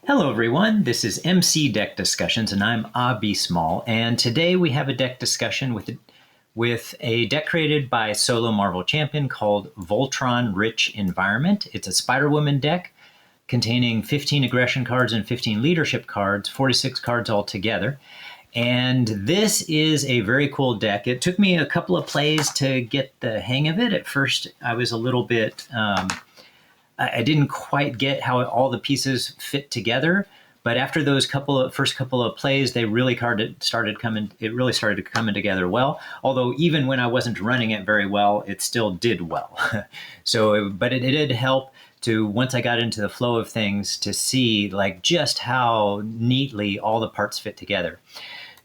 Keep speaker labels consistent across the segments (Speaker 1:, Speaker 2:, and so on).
Speaker 1: Hello everyone, this is MC Deck Discussions and I'm Abby Small, and today we have a deck discussion with a deck created by solo Marvel champion called Voltron-Rich Environment. It's a Spider-Woman deck containing 15 aggression cards and 15 leadership cards, 46 cards altogether. And this is a very cool deck. It took me a couple of plays to get the hang of it. At first I was a little bit I didn't quite get how all the pieces fit together, but after those first couple of plays, they really started coming together well. Although even when I wasn't running it very well, it still did well. But it did help to, once I got into the flow of things, to see like just how neatly all the parts fit together.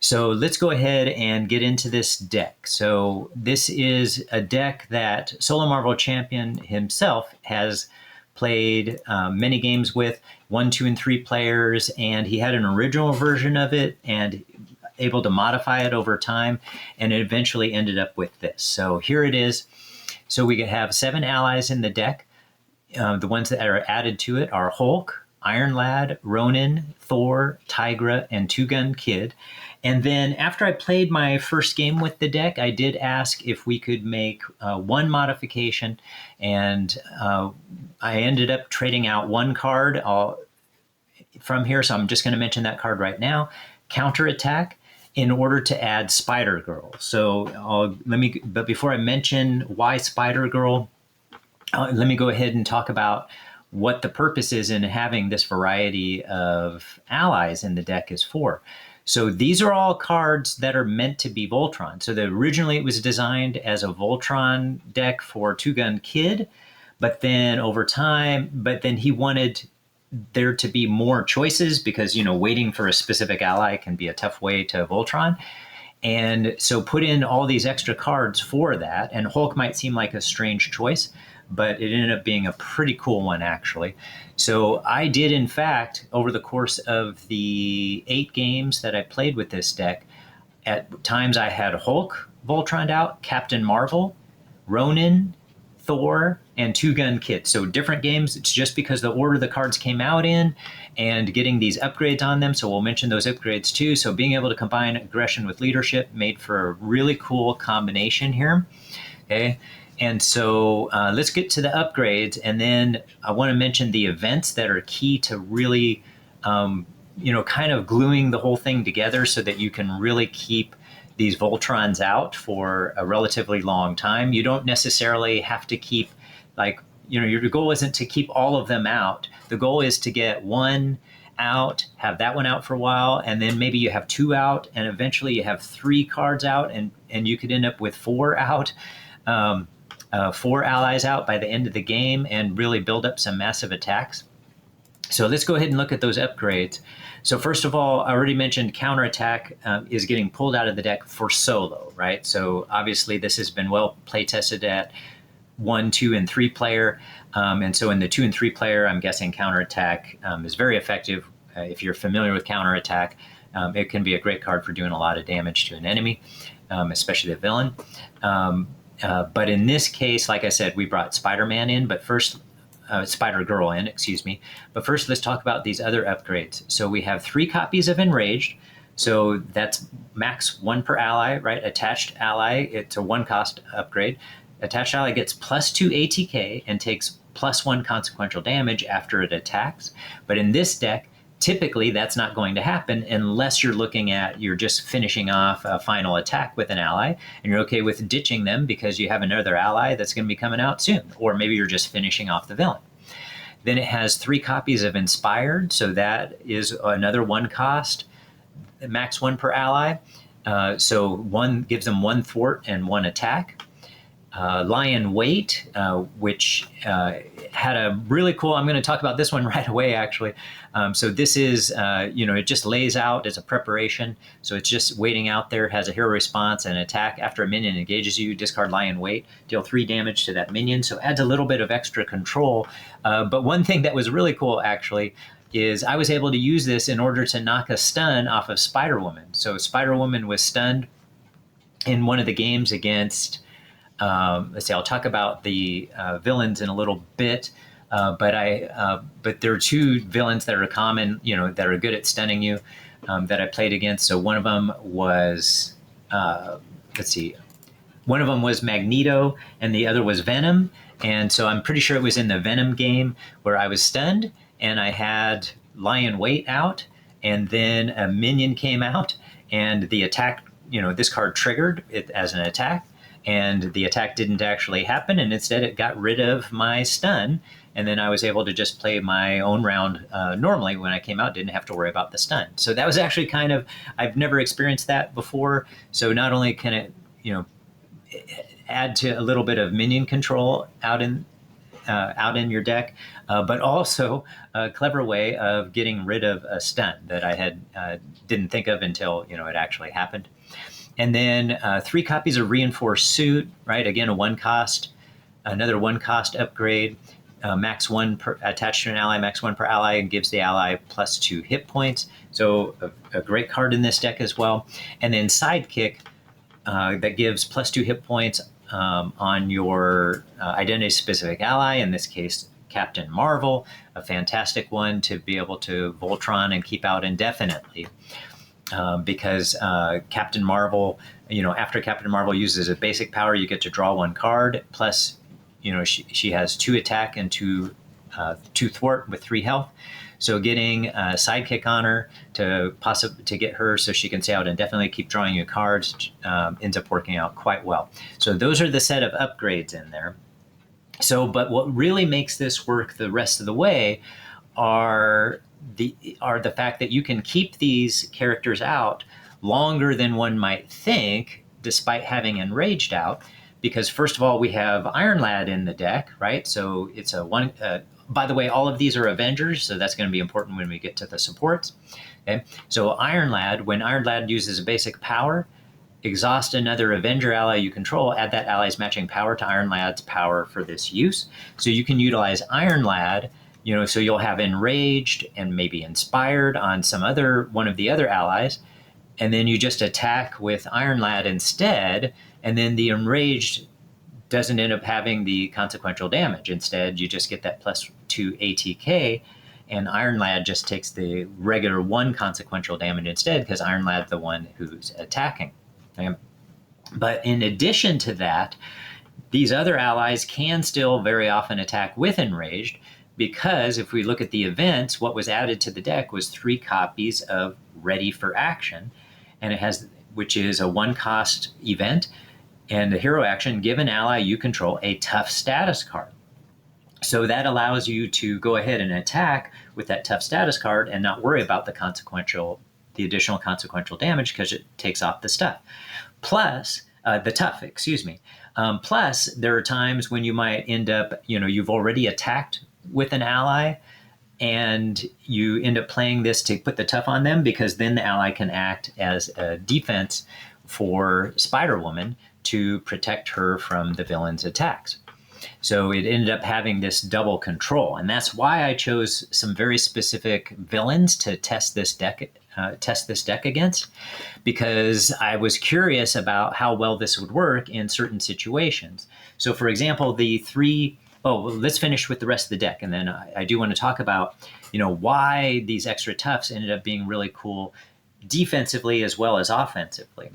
Speaker 1: So let's go ahead and get into this deck. So this is a deck that Solo Marvel Champion himself has played many games with, 1, 2, and 3 players, and he had an original version of it and able to modify it over time, and it eventually ended up with this. So here it is. So we have 7 allies in the deck. The ones that are added to it are Hulk, Iron Lad, Ronin, Thor, Tigra, and Two Gun Kid. And then after I played my first game with the deck, I did ask if we could make one modification, and I ended up trading out one card from here, so I'm just going to mention that card right now, Counterattack, in order to add Spider-Girl. So but before I mention why Spider-Girl, let me go ahead and talk about what the purpose is in having this variety of allies in the deck is for. So these are all cards that are meant to be Voltron. So originally it was designed as a Voltron deck for Two Gun Kid, but then over time, he wanted there to be more choices because, waiting for a specific ally can be a tough way to Voltron. And so put in all these extra cards for that. And Hulk might seem like a strange choice, but it ended up being a pretty cool one, actually. So I did, in fact, over the course of the 8 games that I played with this deck, at times I had Hulk Voltroned out, Captain Marvel, Ronin, Thor, and Two Gun Kid. So different games. It's just because the order the cards came out in and getting these upgrades on them. So we'll mention those upgrades too. So being able to combine aggression with leadership made for a really cool combination here. Okay. And so let's get to the upgrades. And then I want to mention the events that are key to really, kind of gluing the whole thing together so that you can really keep these Voltrons out for a relatively long time. You don't necessarily have to keep, your goal isn't to keep all of them out. The goal is to get one out, have that one out for a while, and then maybe you have 2 out, and eventually you have 3 cards out, and you could end up with 4 out. 4 allies out by the end of the game and really build up some massive attacks. So let's go ahead and look at those upgrades. So first of all, I already mentioned Counterattack is getting pulled out of the deck for solo, right? So obviously this has been well play tested at 1, 2, and 3 player. And so in the 2 and 3 player, I'm guessing Counterattack is very effective. If you're familiar with Counterattack, it can be a great card for doing a lot of damage to an enemy, especially the villain. But in this case, like I said, we brought Spider-Man in, but first, Spider-Girl in, excuse me. But first, let's talk about these other upgrades. So we have 3 copies of Enraged. So that's max 1 per ally, right? Attached ally, it's a 1-cost upgrade. Attached ally gets +2 ATK and takes +1 consequential damage after it attacks. But in this deck, typically that's not going to happen unless you're just finishing off a final attack with an ally and you're okay with ditching them because you have another ally that's going to be coming out soon, or maybe you're just finishing off the villain. Then it has 3 copies of Inspired, so that is another 1 cost, max 1 per ally. So one gives them 1 thwart and 1 attack. Lion Weight, which had a really cool, I'm going to talk about this one right away, actually. So this is, it just lays out as a preparation. So it's just waiting out there, has a hero response and attack. After a minion engages you, discard Lion Weight, deal 3 damage to that minion. So adds a little bit of extra control. But one thing that was really cool, actually, is I was able to use this in order to knock a stun off of Spider-Woman. So Spider-Woman was stunned in one of the games against... let's see, I'll talk about the villains in a little bit, But there are two villains that are common, that are good at stunning you, that I played against. So one of them was, let's see, one of them was Magneto, and the other was Venom. And so I'm pretty sure it was in the Venom game where I was stunned, and I had Lion Weight out, and then a minion came out, and the attack, this card triggered it as an attack, and the attack didn't actually happen, and instead it got rid of my stun, and then I was able to just play my own round normally. When I came out, didn't have to worry about the stun. So that was actually I've never experienced that before. So not only can it, add to a little bit of minion control out in your deck, but also a clever way of getting rid of a stun that I had didn't think of until it actually happened. And then 3 copies of Reinforced Suit, right? Again, another 1 cost upgrade. Max 1 attached to an ally, max 1 per ally, and gives the ally +2 hit points. So a great card in this deck as well. And then Sidekick, that gives +2 hit points on your identity-specific ally, in this case, Captain Marvel, a fantastic one to be able to Voltron and keep out indefinitely. Because Captain Marvel, after Captain Marvel uses a basic power, you get to draw 1 card, plus, she has 2 attack and 2 thwart with 3 health. So getting a Sidekick on her to get her so she can stay out indefinitely, keep drawing you cards, ends up working out quite well. So those are the set of upgrades in there. So, but what really makes this work the rest of the way are the fact that you can keep these characters out longer than one might think, despite having Enraged out. Because first of all, we have Iron Lad in the deck, right? So it's a one. By the way, all of these are Avengers, so that's going to be important when we get to the supports. Okay, so Iron Lad, when Iron Lad uses a basic power, exhaust another Avenger ally you control, add that ally's matching power to Iron Lad's power for this use. So you can utilize Iron Lad, so you'll have Enraged and maybe Inspired on one of the other allies, and then you just attack with Iron Lad instead, and then the Enraged doesn't end up having the consequential damage. Instead, you just get that +2 ATK, and Iron Lad just takes the regular 1 consequential damage instead, because Iron Lad's the one who's attacking. Okay? But in addition to that, these other allies can still very often attack with Enraged, because if we look at the events, what was added to the deck was 3 copies of Ready for Action, and which is a 1 cost event. And the hero action, give an ally you control a tough status card. So that allows you to go ahead and attack with that tough status card and not worry about the additional consequential damage, because it takes off the stuff. Plus, the tough, excuse me. Plus, there are times when you might end up, you've already attacked with an ally, and you end up playing this to put the tough on them, because then the ally can act as a defense for Spider-Woman to protect her from the villain's attacks. So it ended up having this double control, and that's why I chose some very specific villains to test this deck against, because I was curious about how well this would work in certain situations. So, for example, let's finish with the rest of the deck, and then I do want to talk about why these extra toughs ended up being really cool defensively as well as offensively.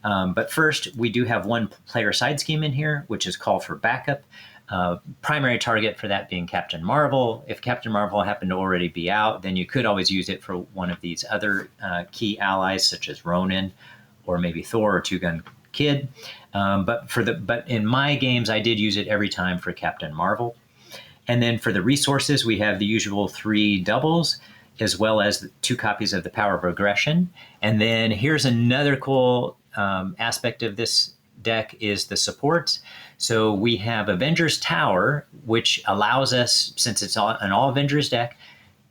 Speaker 1: But first, we do have 1 player side scheme in here, which is Call for Backup. Primary target for that being Captain Marvel. If Captain Marvel happened to already be out, then you could always use it for one of these other key allies, such as Ronin, or maybe Thor or Two Gun Kid. But in my games, I did use it every time for Captain Marvel. And then for the resources, we have the usual 3 doubles, as well as 2 copies of the Power of Aggression. And then here's another cool aspect of this deck is the supports. So we have Avengers Tower, which allows us, since it's an all Avengers deck,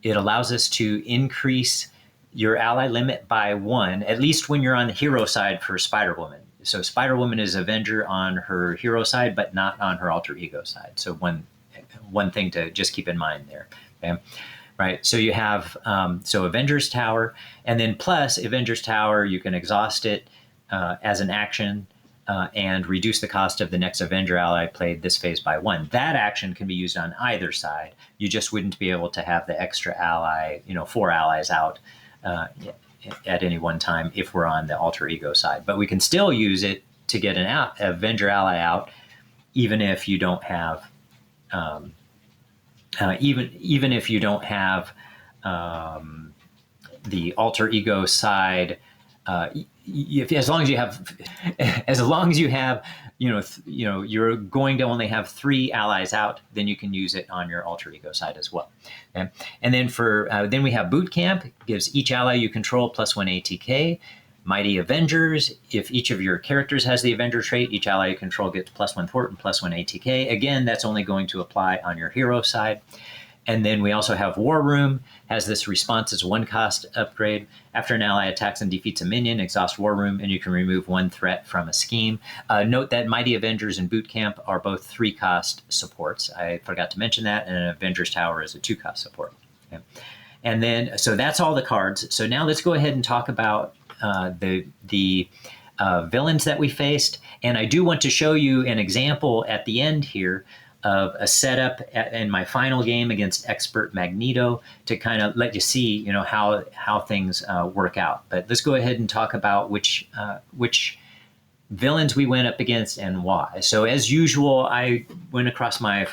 Speaker 1: it allows us to increase your ally limit by 1, at least when you're on the hero side for Spider-Woman. So Spider-Woman is Avenger on her hero side, but not on her alter ego side. So one thing to just keep in mind there. Okay? Right, so you have Avengers Tower, and then plus Avengers Tower, you can exhaust it as an action and reduce the cost of the next Avenger ally played this phase by 1. That action can be used on either side. You just wouldn't be able to have the extra ally, 4 allies out at any one time if we're on the alter ego side. But we can still use it to get an Avenger ally out, even if you don't have, even if you don't have the alter ego side. As long as you have, you're going to only have 3 allies out, then you can use it on your alter ego side as well. Okay? And then then we have Boot Camp, gives each ally you control +1 ATK. Mighty Avengers, if each of your characters has the Avenger trait, each ally you control gets +1 Thwart and +1 ATK. Again, that's only going to apply on your hero side. And then we also have War Room, has this response as 1 cost upgrade. After an ally attacks and defeats a minion, exhaust War Room, and you can remove 1 threat from a scheme. Note that Mighty Avengers and Boot Camp are both 3 cost supports. I forgot to mention that, and an Avengers Tower is a 2 cost support. Okay. And then, so that's all the cards. So now let's go ahead and talk about the villains that we faced. And I do want to show you an example at the end here of a setup in my final game against Expert Magneto to kind of let you see, how things work out. But let's go ahead and talk about which villains we went up against and why. So as usual, I went across my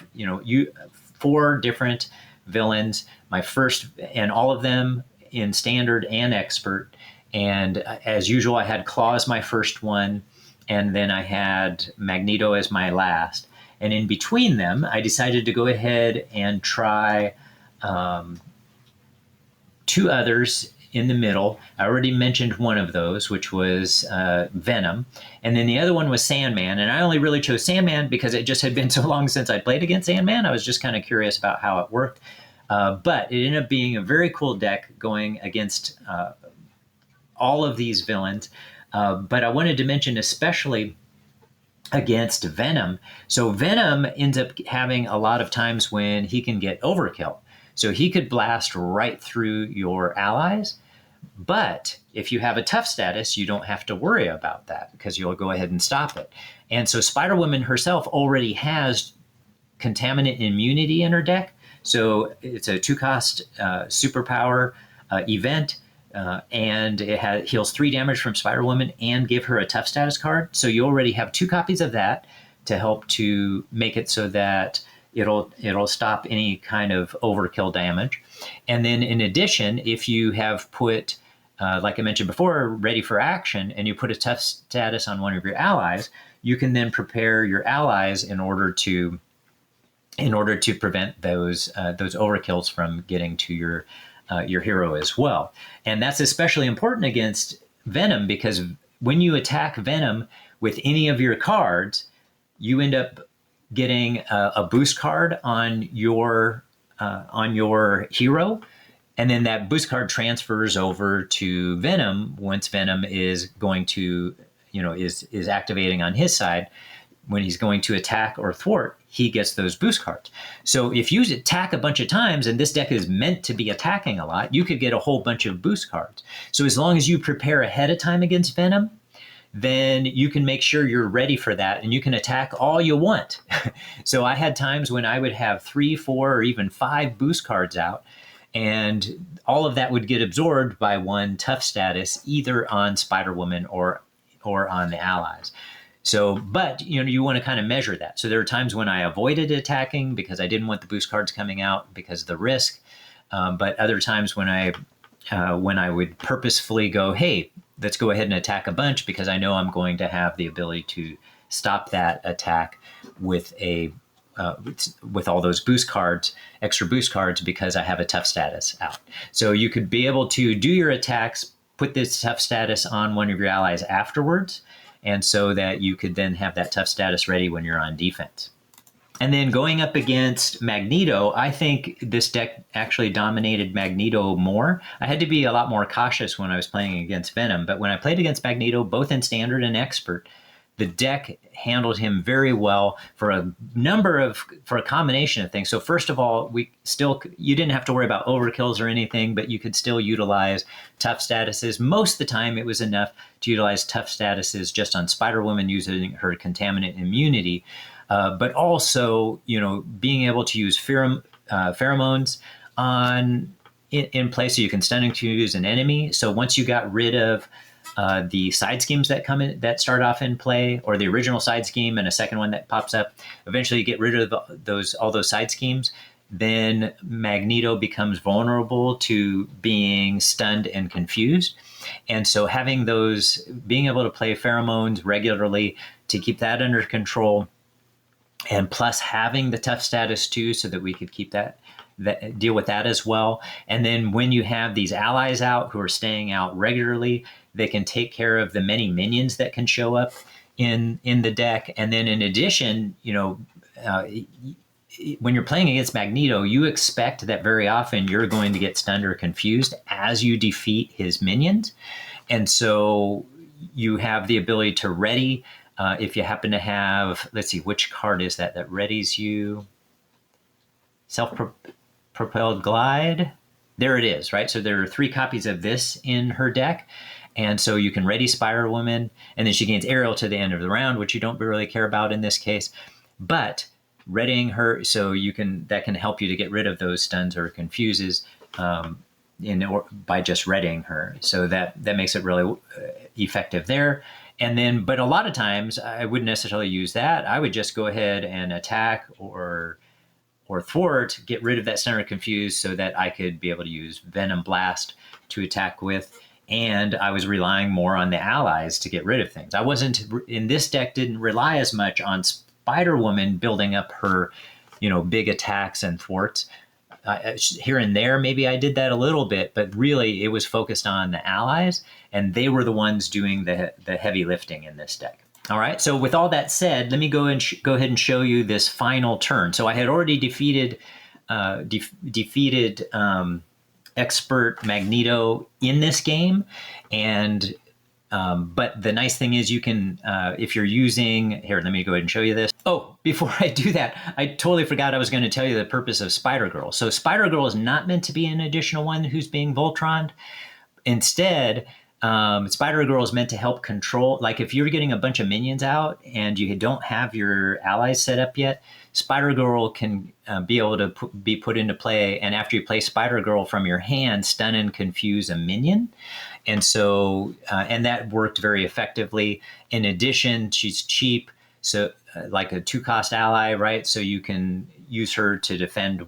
Speaker 1: 4 different villains. My first, and all of them in standard and expert. And as usual, I had Claw as my first one, and then I had Magneto as my last. And in between them, I decided to go ahead and try 2 others in the middle. I already mentioned one of those, which was Venom. And then the other one was Sandman. And I only really chose Sandman because it just had been so long since I played against Sandman. I was just kind of curious about how it worked. But it ended up being a very cool deck going against all of these villains. But I wanted to mention especially against Venom. So Venom ends up having a lot of times when he can get overkill. So he could blast right through your allies. But if you have a tough status, you don't have to worry about that because you'll go ahead and stop it. And so Spider-Woman herself already has contaminant immunity in her deck. So it's a 2-cost superpower event. And it heals 3 damage from Spider-Woman and give her a tough status card. So you already have 2 copies of that to help to make it so that it'll stop any kind of overkill damage. And then in addition, if you have put, like I mentioned before, ready for action, and you put a tough status on one of your allies, you can then prepare your allies in order to prevent those overkills from getting to your hero as well. And that's especially important against Venom because when you attack Venom with any of your cards, you end up getting a boost card on your hero, and then that boost card transfers over to Venom once Venom is going to, is activating on his side. When he's going to attack or thwart, he gets those boost cards. So if you attack a bunch of times, and this deck is meant to be attacking a lot, you could get a whole bunch of boost cards. So as long as you prepare ahead of time against Venom, then you can make sure you're ready for that, and you can attack all you want. So I had times when I would have 3, 4, or even 5 boost cards out, and all of that would get absorbed by 1 tough status, either on Spider-Woman or on the allies. So, but you want to kind of measure that. So there are times when I avoided attacking because I didn't want the boost cards coming out because of the risk. But other times when I would purposefully go, hey, let's go ahead and attack a bunch because I know I'm going to have the ability to stop that attack with all those boost cards, extra boost cards, because I have a tough status out. So you could be able to do your attacks, put this tough status on one of your allies afterwards, and so that you could then have that tough status ready when you're on defense. And then going up against Magneto, I think this deck actually dominated Magneto more. I had to be a lot more cautious when I was playing against Venom, but when I played against Magneto, both in Standard and Expert, the deck handled him very well for a combination of things. So first of all, you didn't have to worry about overkills or anything, but you could still utilize tough statuses. Most of the time it was enough to utilize tough statuses just on Spider-Woman using her contaminant immunity. But also, being able to use pheromones in place so you can stun and confuse an enemy. So once you got rid of the side schemes that start off in play, or the original side scheme and a second one that pops up, eventually you get rid of all those side schemes, then Magneto becomes vulnerable to being stunned and confused. And so being able to play pheromones regularly to keep that under control, and plus having the tough status too, so that we could keep that deal with that as well. And then when you have these allies out who are staying out regularly, they can take care of the many minions that can show up in the deck. And then in addition, when you're playing against Magneto, you expect that very often you're going to get stunned or confused as you defeat his minions. And so you have the ability to ready, if you happen to have, let's see, which card is that readies you? Self-propelled glide. There it is, right? So there are 3 copies of this in her deck. And so you can ready Spider-Woman, and then she gains aerial to the end of the round, which you don't really care about in this case. But readying her, so that can help you to get rid of those stuns or confuses by just readying her. So that makes it really effective there. And then, but a lot of times I wouldn't necessarily use that. I would just go ahead and attack or thwart, get rid of that stun or confuse, so that I could be able to use Venom Blast to attack with. And I was relying more on the allies to get rid of things. I wasn't, in this deck, didn't rely as much on Spider-Woman building up her, big attacks and thwarts. Here and there, maybe I did that a little bit, but really it was focused on the allies, and they were the ones doing the heavy lifting in this deck. All right, so with all that said, let me go ahead and show you this final turn. So I had already defeated expert Magneto in this game, and but the nice thing is you can, if you're using, here, let me go ahead and show you this. Oh, before I do that, I totally forgot I was going to tell you the purpose of Spider-Girl. So Spider-Girl is not meant to be an additional one who's being Voltroned. Instead, Spider-Girl is meant to help control, like if you're getting a bunch of minions out and you don't have your allies set up yet, Spider-Girl can be able to be put into play, and after you play Spider-Girl from your hand, stun and confuse a minion. And so, and that worked very effectively. In addition, she's cheap, so like a 2-cost ally, right? So you can use her to defend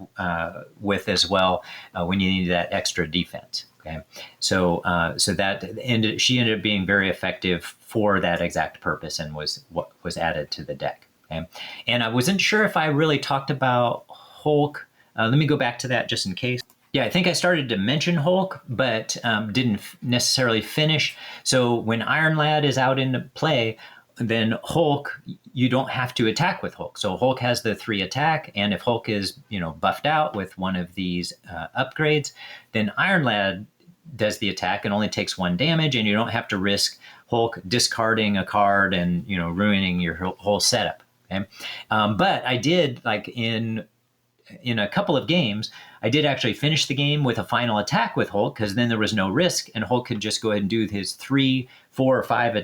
Speaker 1: with as well when you need that extra defense. Okay, so she ended up being very effective for that exact purpose, and was what was added to the deck. Okay, and I wasn't sure if I really talked about Hulk. Let me go back to that just in case. Yeah, I think I started to mention Hulk, but didn't necessarily finish. So when Iron Lad is out into play, then Hulk, you don't have to attack with Hulk. So Hulk has the 3 attack, and if Hulk is buffed out with one of these upgrades, then Iron Lad does the attack and only takes 1 damage, and you don't have to risk Hulk discarding a card and ruining your whole setup. Okay, but I did, like in a couple of games, I did actually finish the game with a final attack with Hulk, because then there was no risk, and Hulk could just go ahead and do his 3, 4, or 5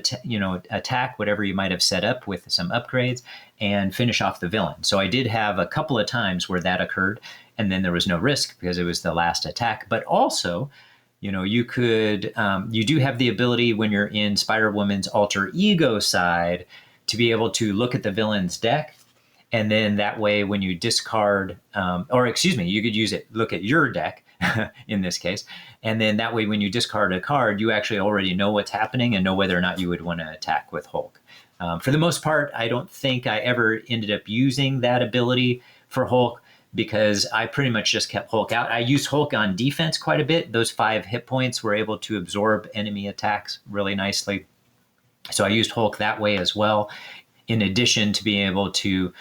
Speaker 1: attack, whatever you might have set up with some upgrades, and finish off the villain. So I did have a couple of times where that occurred, and then there was no risk because it was the last attack. But also, you do have the ability when you're in Spider-Woman's alter ego side to be able to look at the villain's deck. And then that way, when you discard, you could look at your deck in this case. And then that way, when you discard a card, you actually already know what's happening and know whether or not you would want to attack with Hulk. For the most part, I don't think I ever ended up using that ability for Hulk, because I pretty much just kept Hulk out. I used Hulk on defense quite a bit. Those 5 hit points were able to absorb enemy attacks really nicely. So I used Hulk that way as well, in addition to being able to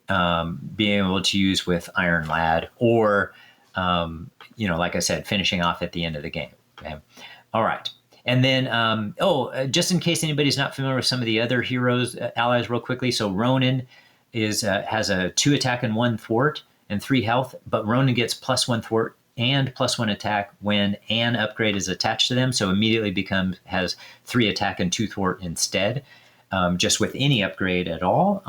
Speaker 1: use with Iron Lad, or like I said, finishing off at the end of the game. Okay. All right. And then, just in case anybody's not familiar with some of the other heroes, allies, real quickly. So Ronan has a 2 attack and 1 thwart and 3 health, but Ronan gets +1 thwart and +1 attack when an upgrade is attached to them. So immediately has 3 attack and 2 thwart instead, just with any upgrade at all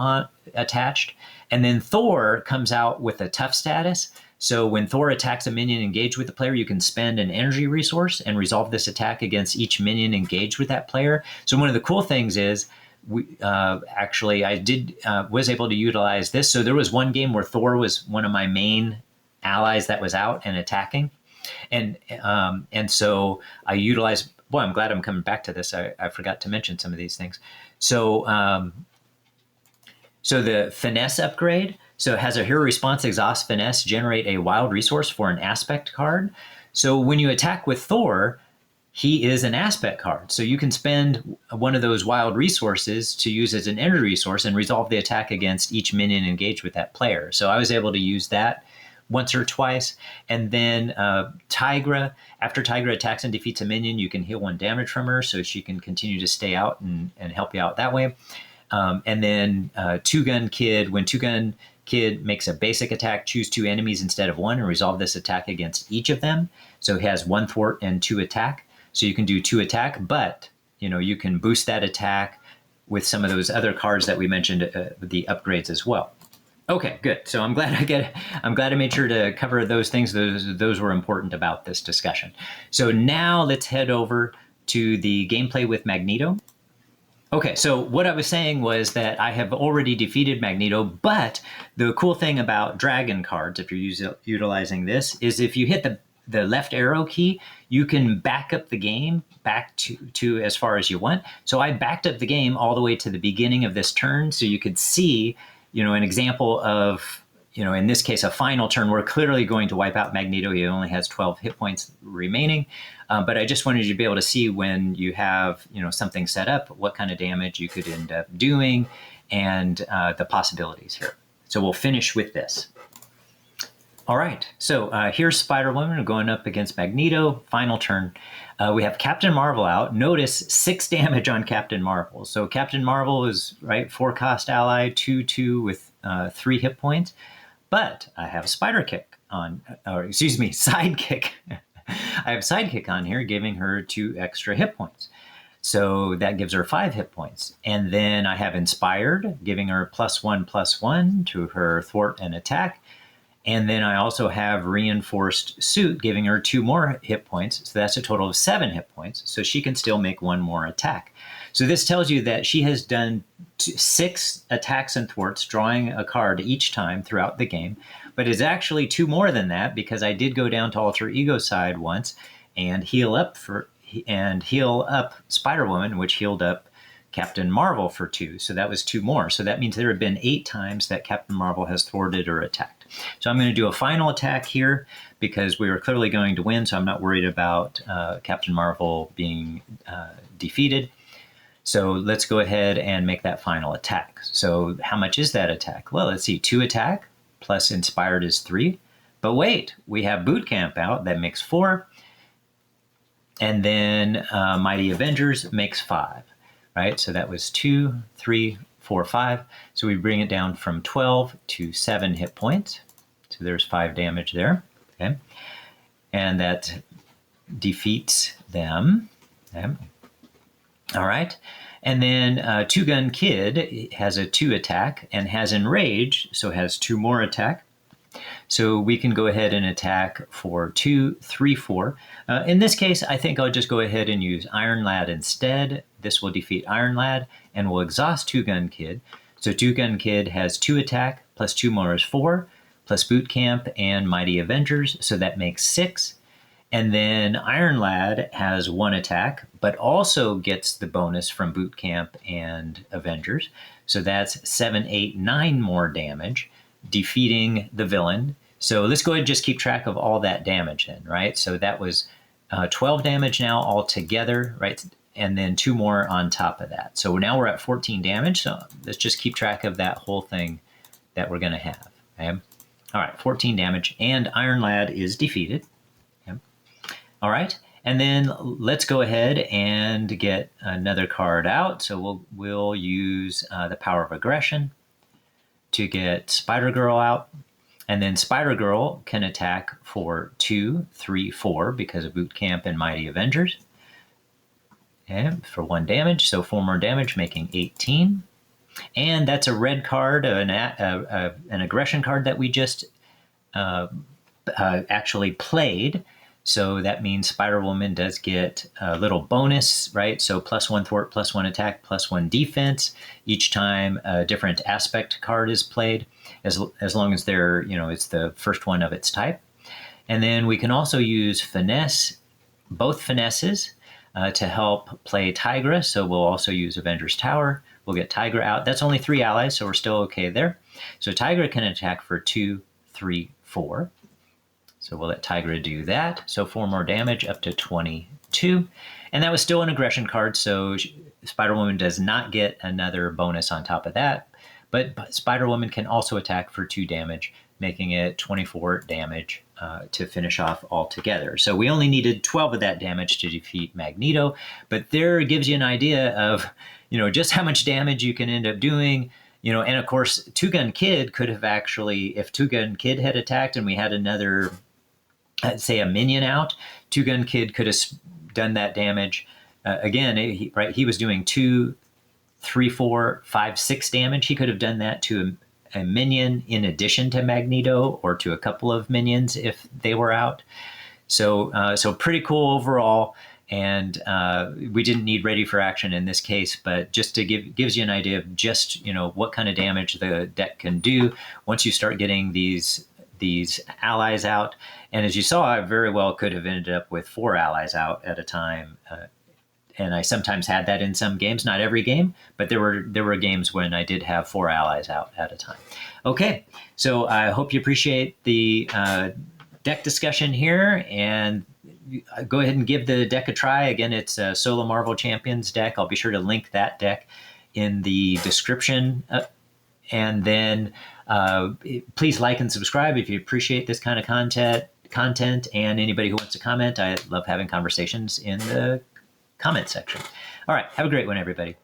Speaker 1: attached. And then Thor comes out with a tough status. So when Thor attacks a minion engaged with the player, you can spend an energy resource and resolve this attack against each minion engaged with that player. So one of the cool things is, I was able to utilize this. So there was one game where Thor was one of my main allies that was out and attacking, and so I utilized. Boy, I'm glad I'm coming back to this. I forgot to mention some of these things. So so the finesse upgrade. So it has a hero response, exhaust, finesse, generate a wild resource for an aspect card. So when you attack with Thor, he is an aspect card. So you can spend one of those wild resources to use as an energy resource and resolve the attack against each minion engaged with that player. So I was able to use that once or twice. And then Tigra, after Tigra attacks and defeats a minion, you can heal 1 damage from her so she can continue to stay out and help you out that way. And then Two Gun Kid, when Two Gun Kid makes a basic attack, choose 2 enemies instead of 1 and resolve this attack against each of them. So he has 1 thwart and 2 attack. So you can do 2 attack, but you can boost that attack with some of those other cards that we mentioned, the upgrades as well. Okay, good. So I'm glad I made sure to cover those things. Those were important about this discussion. So now let's head over to the gameplay with Magneto. Okay, so what I was saying was that I have already defeated Magneto, but the cool thing about dragon cards, if you're utilizing this, is if you hit the left arrow key, you can back up the game back to as far as you want. So I backed up the game all the way to the beginning of this turn, so you could see, an example of, in this case, a final turn. We're clearly going to wipe out Magneto. He only has 12 hit points remaining. But I just wanted you to be able to see when you have, something set up, what kind of damage you could end up doing and the possibilities here. So we'll finish with this. All right, so here's Spider-Woman going up against Magneto, final turn. We have Captain Marvel out. Notice 6 damage on Captain Marvel. So Captain Marvel is, 4-cost ally, 2/2 with 3 hit points. But I have sidekick. I have sidekick on here, giving her 2 extra hit points. So that gives her 5 hit points. And then I have inspired, giving her +1/+1 to her thwart and attack. And then I also have reinforced suit, giving her 2 more hit points. So that's a total of 7 hit points. So she can still make 1 more attack. So this tells you that she has done 6 attacks and thwarts, drawing a card each time throughout the game. But it's actually 2 more than that, because I did go down to Alter Ego side once and heal up Spider-Woman, which healed up Captain Marvel for 2. So that was 2 more. So that means there have been 8 times that Captain Marvel has thwarted or attacked. So I'm going to do a final attack here because we are clearly going to win. So I'm not worried about Captain Marvel being defeated. So let's go ahead and make that final attack. So how much is that attack? Well, let's see, 2 attack plus inspired is 3. But wait, we have boot camp out. That makes 4. And then Mighty Avengers makes 5, right? So that was 2, 3, 4, 5. So we bring it down from 12 to 7 hit points. So there's 5 damage there. Okay. And that defeats them. Okay. All right. And then Two Gun Kid has a 2 attack and has Enrage, so has 2 more attack. So we can go ahead and attack for 2, 3, 4. In this case, I think I'll just go ahead and use Iron Lad instead. This will defeat Iron Lad and will exhaust Two Gun Kid. So Two Gun Kid has 2 attack plus 2 more is 4, plus Boot Camp and Mighty Avengers, so that makes 6. And then Iron Lad has 1 attack, but also gets the bonus from Boot Camp and Avengers. So that's 7, 8, 9 more damage, defeating the villain. So let's go ahead and just keep track of all that damage then, right? So that was 12 damage now altogether, right? And then 2 more on top of that. So now we're at 14 damage. So let's just keep track of that whole thing that we're going to have. Okay? All right, 14 damage, and Iron Lad is defeated. Okay? All right, And then let's go ahead and get another card out. So we'll use the Power of Aggression to get Spider-Girl out. And then Spider-Girl can attack for 2, 3, 4 because of Boot Camp and Mighty Avengers. And for 1 damage, so 4 more damage, making 18. And that's a red card, an aggression card that we just actually played. So that means Spider-Woman does get a little bonus, right? So +1 thwart, +1 attack, +1 defense each time a different aspect card is played, as long as they're, it's the first one of its type. And then we can also use finesse, both finesses, to help play Tigra. So we'll also use Avengers Tower. We'll get Tigra out. That's only 3 allies, so we're still okay there. So Tigra can attack for 2, 3, 4. So we'll let Tigra do that. So 4 more damage, up to 22. And that was still an aggression card, so Spider-Woman does not get another bonus on top of that. But Spider-Woman can also attack for 2 damage, making it 24 damage to finish off altogether. So we only needed 12 of that damage to defeat Magneto. But there gives you an idea of, just how much damage you can end up doing. And of course, Two Gun Kid could have actually, if Two Gun Kid had attacked and we had another, say, a minion out, Two Gun Kid could have done that damage. Again, he was doing 2, 3, 4, 5, 6 damage. He could have done that to a minion in addition to Magneto, or to a couple of minions if they were out. So pretty cool overall. And we didn't need ready for action in this case, but just to gives you an idea of just what kind of damage the deck can do once you start getting these allies out. And as you saw, I very well could have ended up with 4 allies out at a time. And I sometimes had that in some games, not every game, but there were games when I did have 4 allies out at a time. Okay, so I hope you appreciate the deck discussion here, and go ahead and give the deck a try. Again, it's a Solo Marvel Champions deck. I'll be sure to link that deck in the description. And then please like and subscribe if you appreciate this kind of content. And anybody who wants to comment, I love having conversations in the comment section. All right, have a great one, everybody.